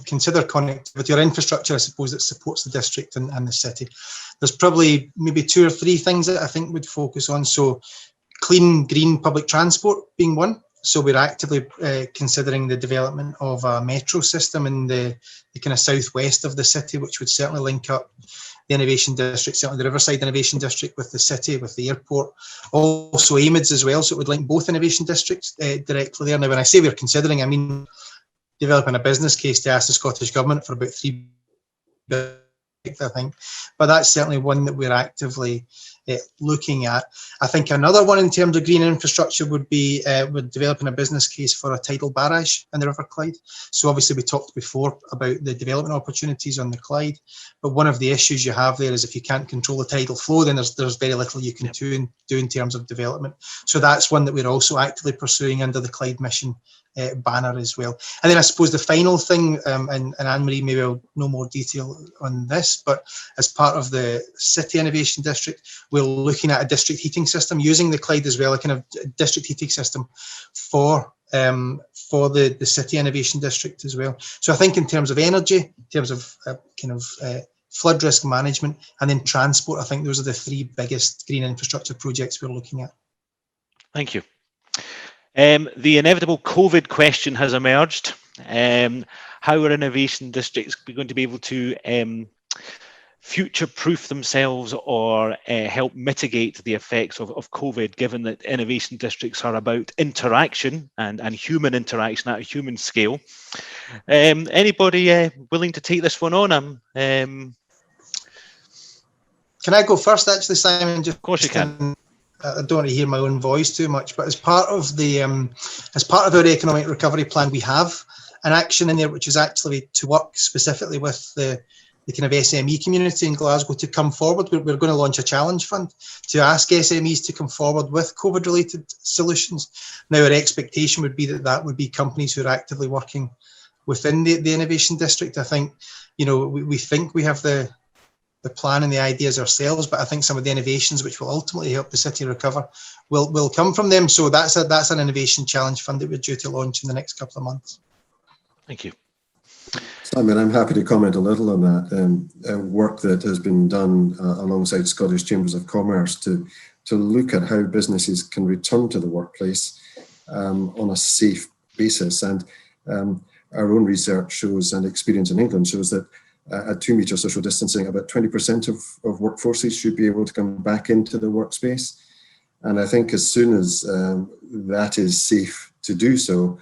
consider connectivity or infrastructure, I suppose, that supports the district and the city, there's probably maybe 2 or 3 things that I think would focus on. So clean, green public transport being one. So we're actively considering the development of a metro system in the kind of southwest of the city, which would certainly link up the innovation district, certainly the Riverside Innovation District with the city, with the airport, also AMIDS as well. So it would link both innovation districts directly there. Now, when I say we're considering, I mean developing a business case to ask the Scottish Government for about £3 billion, I think, but that's certainly one that we're actively looking at. I think another one in terms of green infrastructure would be with developing a business case for a tidal barrage in the River Clyde. So obviously we talked before about the development opportunities on the Clyde, but one of the issues you have there is if you can't control the tidal flow, then there's very little you can do in terms of development. So that's one that we're also actively pursuing under the Clyde mission banner as well. And then I suppose the final thing, and Anne-Marie maybe will know more detail on this, but as part of the City Innovation District, we're looking at a district heating system using the Clyde as well, a kind of district heating system for the City Innovation District as well. So I think in terms of energy, in terms of flood risk management, and then transport, I think those are the 3 biggest green infrastructure projects we're looking at. Thank you. The inevitable COVID question has emerged. How are innovation districts going to be able to future-proof themselves or help mitigate the effects of COVID, given that innovation districts are about interaction and human interaction at a human scale? Anybody willing to take this one on? Can I go first, actually, Simon? Of course you can. I don't want to hear my own voice too much, but as part of our economic recovery plan, we have an action in there which is actually to work specifically with the kind of SME community in Glasgow to come forward. We're going to launch a challenge fund to ask SMEs to come forward with COVID-related solutions. Now, our expectation would be that would be companies who are actively working within the innovation district. I think, we think we have the plan and the ideas ourselves, but I think some of the innovations which will ultimately help the city recover will come from them. So that's an innovation challenge fund that we're due to launch in the next couple of months. Thank you. Simon, I'm happy to comment a little on that work that has been done alongside Scottish Chambers of Commerce to look at how businesses can return to the workplace on a safe basis. And our own research shows, and experience in England shows, that at 2 metre social distancing, about 20% of workforces should be able to come back into the workspace. And I think as soon as that is safe to do so,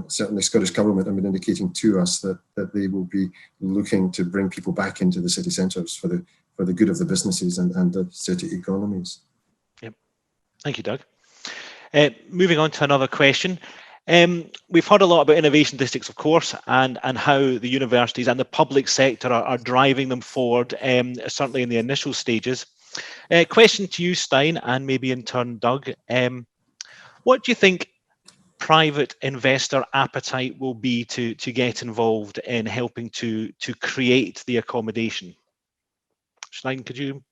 certainly Scottish Government have been indicating to us that they will be looking to bring people back into the city centres for the good of the businesses and the city economies. Yep. Thank you, Doug. Moving on to another question. We've heard a lot about innovation districts, of course, and how the universities and the public sector are driving them forward, certainly in the initial stages. Question to you, Stein, and maybe in turn, Doug. What do you think private investor appetite will be to get involved in helping to create the accommodation? Stein, could you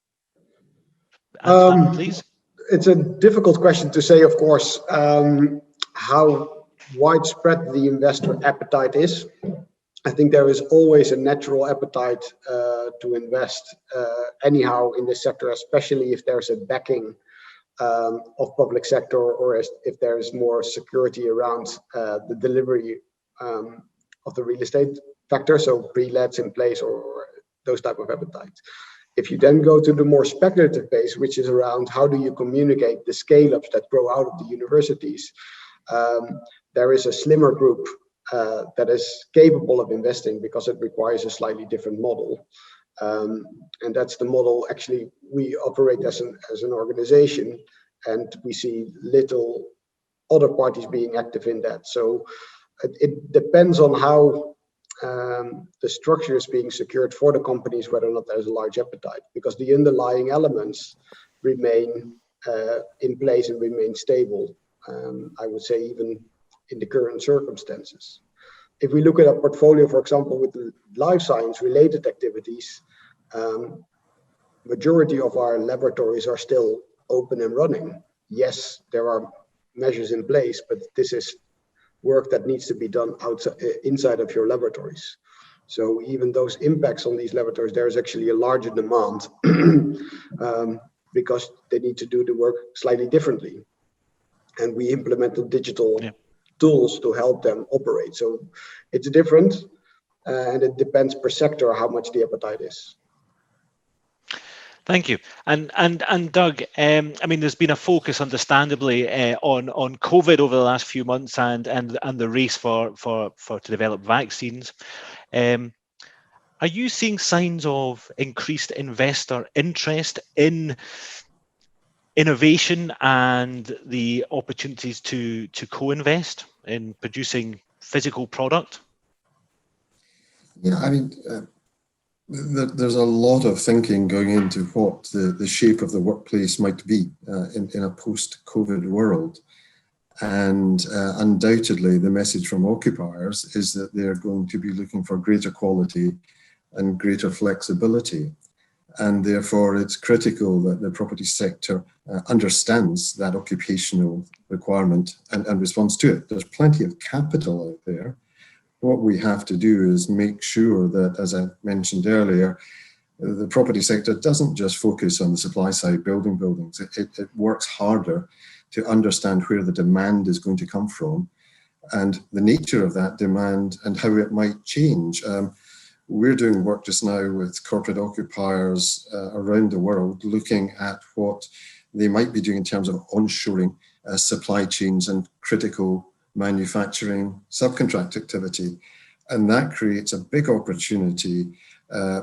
answer that, please? It's a difficult question to say, of course, how widespread the investor appetite is. I think there is always a natural appetite to invest anyhow in this sector, especially if there's a backing of public sector, or if there is more security around the delivery of the real estate factor, so pre-lets in place or those type of appetite. If you then go to the more speculative base, which is around how do you communicate the scale-ups that grow out of the universities, there is a slimmer group that is capable of investing because it requires a slightly different model. And that's the model actually we operate as an organization, and we see little other parties being active in that. So it depends on how the structure is being secured for the companies, whether or not there's a large appetite, because the underlying elements remain in place and remain stable. I would say even in the current circumstances. If we look at our portfolio, for example, with the life science related activities, majority of our laboratories are still open and running. Yes, there are measures in place, but this is work that needs to be done inside of your laboratories. So even those impacts on these laboratories, there is actually a larger demand because they need to do the work slightly differently. And we implemented digital tools to help them operate. So it's different, and it depends per sector how much the appetite is. Thank you. And Doug, I mean, there's been a focus, understandably, on COVID over the last few months, and the race to develop vaccines. Are you seeing signs of increased investor interest in innovation and the opportunities to co-invest in producing physical product? Yeah, I mean, there's a lot of thinking going into what the shape of the workplace might be in a post-COVID world. And undoubtedly, the message from occupiers is that they're going to be looking for greater quality and greater flexibility. And therefore, it's critical that the property sector understands that occupational requirement and responds to it. There's plenty of capital out there. What we have to do is make sure that, as I mentioned earlier, the property sector doesn't just focus on the supply side building buildings. It works harder to understand where the demand is going to come from and the nature of that demand and how it might change. We're doing work just now with corporate occupiers around the world, looking at what they might be doing in terms of onshoring supply chains and critical manufacturing subcontract activity. And that creates a big opportunity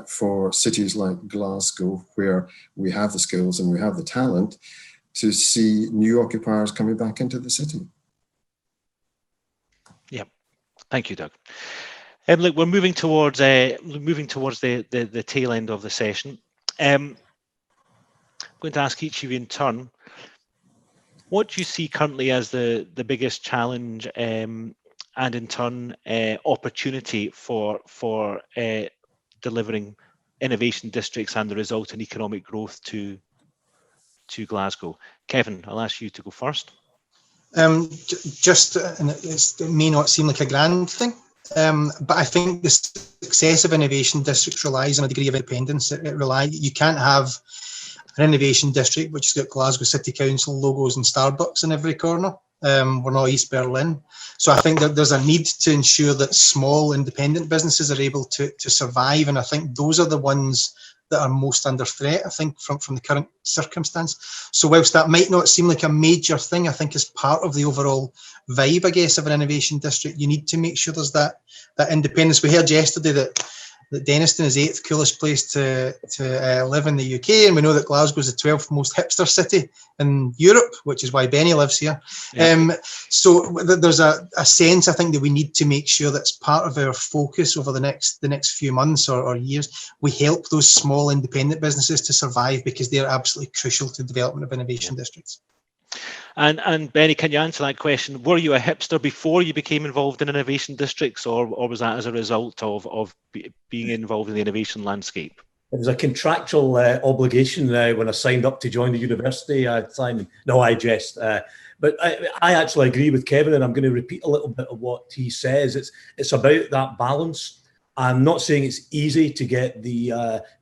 for cities like Glasgow, where we have the skills and we have the talent, to see new occupiers coming back into the city. Yeah, thank you, Doug. Look, we're moving towards the tail end of the session. I'm going to ask each of you in turn, what do you see currently as the biggest challenge and in turn opportunity for delivering innovation districts and the resultant economic growth to Glasgow? Kevin, I'll ask you to go first. And it may not seem like a grand thing, but I think the success of innovation districts relies on a degree of independence. You can't have an innovation district which has got Glasgow City Council logos and Starbucks in every corner. We're not East Berlin. So I think that there's a need to ensure that small independent businesses are able to survive. And I think those are the ones that are most under threat, I think, from the current circumstance. So whilst that might not seem like a major thing, I think as part of the overall vibe, I guess, of an innovation district, you need to make sure there's that independence. We heard yesterday that Denniston is the 8th coolest place to live in the UK, and we know that Glasgow is the 12th most hipster city in Europe, which is why Benny lives here. Yeah. So there's a sense, I think, that we need to make sure that's part of our focus over the next few months or years. We help those small independent businesses to survive because they're absolutely crucial to the development of innovation districts. And Benny, can you answer that question? Were you a hipster before you became involved in innovation districts, or was that as a result of being involved in the innovation landscape? It was a contractual obligation when I signed up to join the university, Simon. No, I jest. But I actually agree with Kevin, and I'm going to repeat a little bit of what he says. It's about that balance. I'm not saying it's easy to get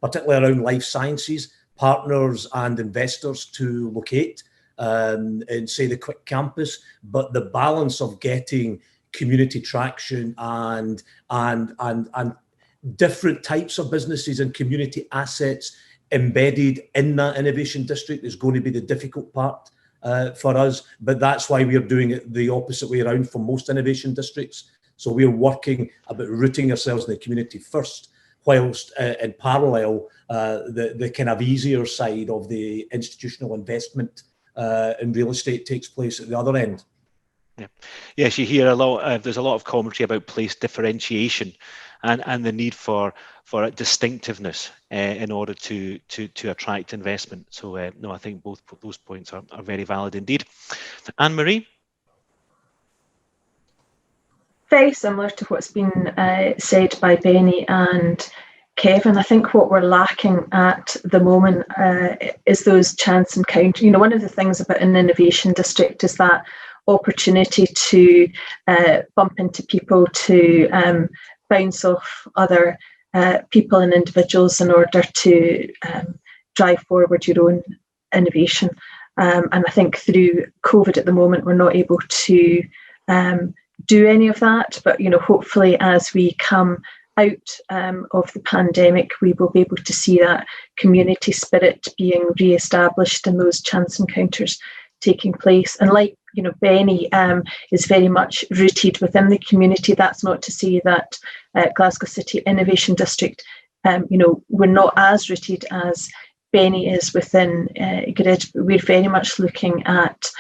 particularly around life sciences, partners and investors to locate and say the quick campus, but the balance of getting community traction and different types of businesses and community assets embedded in that innovation district is going to be the difficult part for us. But that's why we're doing it the opposite way around for most innovation districts. So we're working about rooting ourselves in the community first, whilst in parallel, the kind of easier side of the institutional investment in real estate takes place at the other end. Yeah. Yes, you hear a lot. There's a lot of commentary about place differentiation, and the need for distinctiveness in order to attract investment. So no, I think both those points are very valid indeed. Anne-Marie? Very similar to what's been said by Benny and Kevin. I think what we're lacking at the moment is those chance encounters. You know, one of the things about an innovation district is that opportunity to bump into people, to bounce off other people and individuals in order to drive forward your own innovation. And I think through COVID at the moment, we're not able to do any of that, but you know, hopefully as we come out of the pandemic, we will be able to see that community spirit being re-established and those chance encounters taking place. And like, you know, Benny is very much rooted within the community. That's not to say that Glasgow City Innovation District, you know, we're not as rooted as Benny is within Grid, but we're very much looking at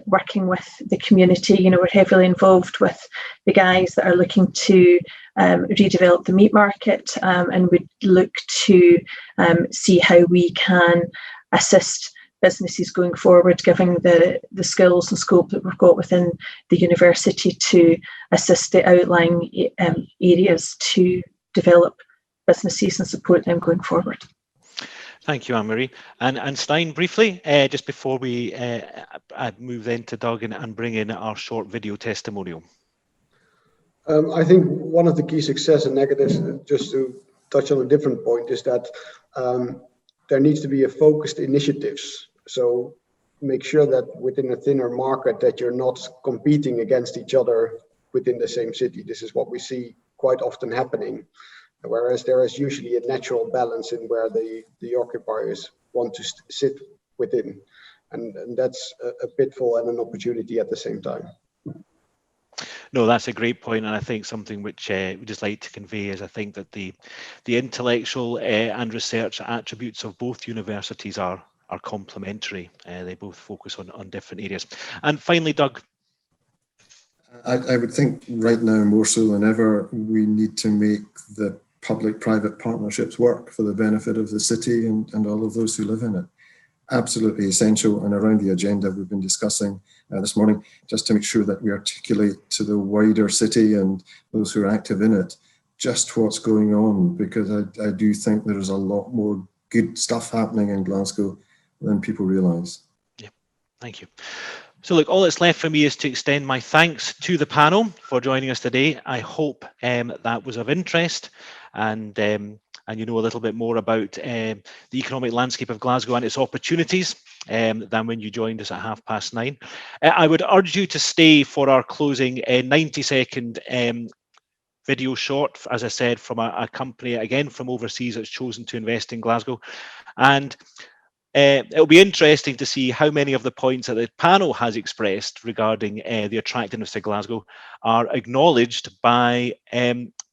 working with the community. You know, we're heavily involved with the guys that are looking to redevelop the meat market, and we look to see how we can assist businesses going forward, given the skills and scope that we've got within the university to assist the outlying areas to develop businesses and support them going forward. Thank you, Anne-Marie. And Stein, briefly, just before we move then to Doug and bring in our short video testimonial. I think one of the key success and negatives, just to touch on a different point, is that there needs to be a focused initiatives. So make sure that within a thinner market that you're not competing against each other within the same city. This is what we see quite often happening. Whereas there is usually a natural balance in where the occupiers want to sit within. And that's a pitfall and an opportunity at the same time. No, that's a great point, and I think something which we just like to convey is I think that the intellectual and research attributes of both universities are complementary. They both focus on different areas. And finally, Doug. I would think right now more so than ever we need to make the public-private partnerships work for the benefit of the city and all of those who live in it. Absolutely essential, and around the agenda we've been discussing this morning, just to make sure that we articulate to the wider city and those who are active in it just what's going on, because I do think there is a lot more good stuff happening in Glasgow than people realise. Yeah, thank you. So look, all that's left for me is to extend my thanks to the panel for joining us today. I hope that was of interest, and you know a little bit more about the economic landscape of Glasgow and its opportunities than when you joined us at 9:30. I would urge you to stay for our closing 90-second video short, as I said, from a company, again, from overseas that's chosen to invest in Glasgow. And it'll be interesting to see how many of the points that the panel has expressed regarding the attractiveness of Glasgow are acknowledged by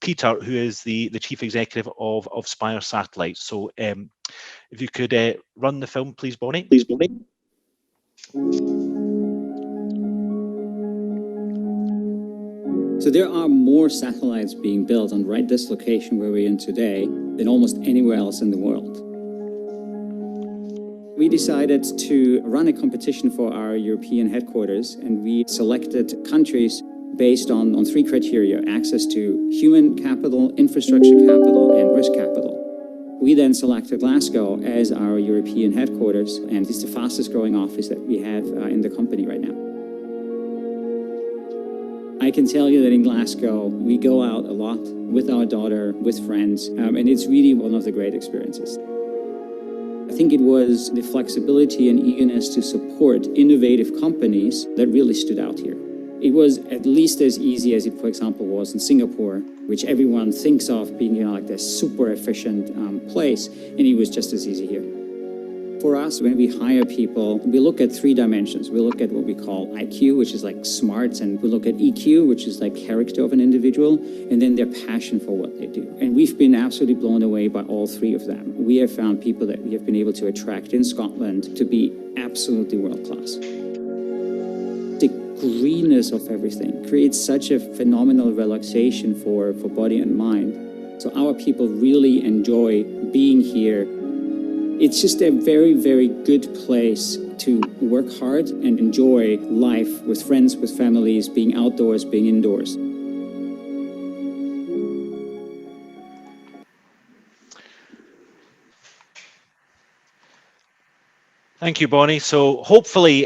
Peter, who is the chief executive of Spire Satellite. So if you could run the film, please, Bonnie. Please, Bonnie. So there are more satellites being built on this location where we're in today than almost anywhere else in the world. We decided to run a competition for our European headquarters, and we selected countries based on 3 criteria: access to human capital, infrastructure capital, and risk capital. We then selected Glasgow as our European headquarters, and it's the fastest growing office that we have in the company right now. I can tell you that in Glasgow, we go out a lot with our daughter, with friends, and it's really one of the great experiences. I think it was the flexibility and eagerness to support innovative companies that really stood out here. It was at least as easy as it, for example, was in Singapore, which everyone thinks of being, you know, like this super efficient place, and it was just as easy here. For us, when we hire people, we look at 3 dimensions. We look at what we call IQ, which is like smarts, and we look at EQ, which is like character of an individual, and then their passion for what they do. And we've been absolutely blown away by all 3 of them. We have found people that we have been able to attract in Scotland to be absolutely world-class. the greenness of everything creates such a phenomenal relaxation for body and mind. So our people really enjoy being here. It's just a very, very good place to work hard and enjoy life with friends, with families, being outdoors, being indoors. Thank you, Bonnie. So hopefully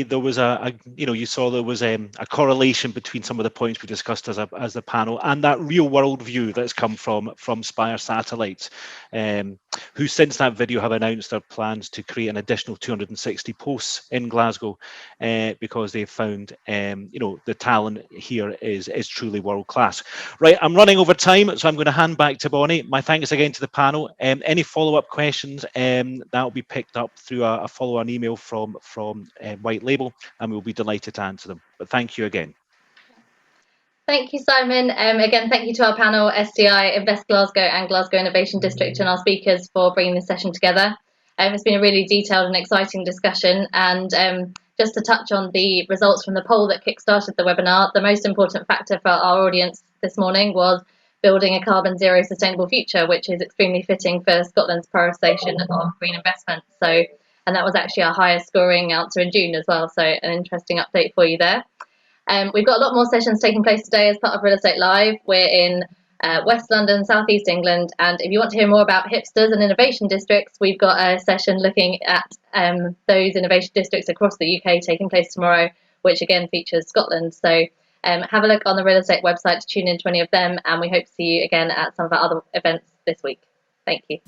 there was you saw there was a correlation between some of the points we discussed as the panel and that real world view that's come from Spire Satellites, who since that video have announced their plans to create an additional 260 posts in Glasgow, because they've found the talent here is truly world class. Right, I'm running over time, so I'm going to hand back to Bonnie. My thanks again to the panel. Any follow-up questions that will be picked up through a follow-on email from White Label, and we'll be delighted to answer them. But thank you again. Thank you, Simon. Again, thank you to our panel, STI, Invest Glasgow and Glasgow Innovation District, and our speakers for bringing this session together. It's been a really detailed and exciting discussion, and just to touch on the results from the poll that kick-started the webinar, the most important factor for our audience this morning was building a carbon zero sustainable future, which is extremely fitting for Scotland's prioritisation of green investment. So, and that was actually our highest scoring answer in June as well. So an interesting update for you there. We've got a lot more sessions taking place today as part of Real Estate Live. We're in West London, South East England, and if you want to hear more about hipsters and innovation districts, we've got a session looking at those innovation districts across the UK taking place tomorrow, which again features Scotland. So have a look on the Real Estate website to tune into any of them, and we hope to see you again at some of our other events this week. Thank you.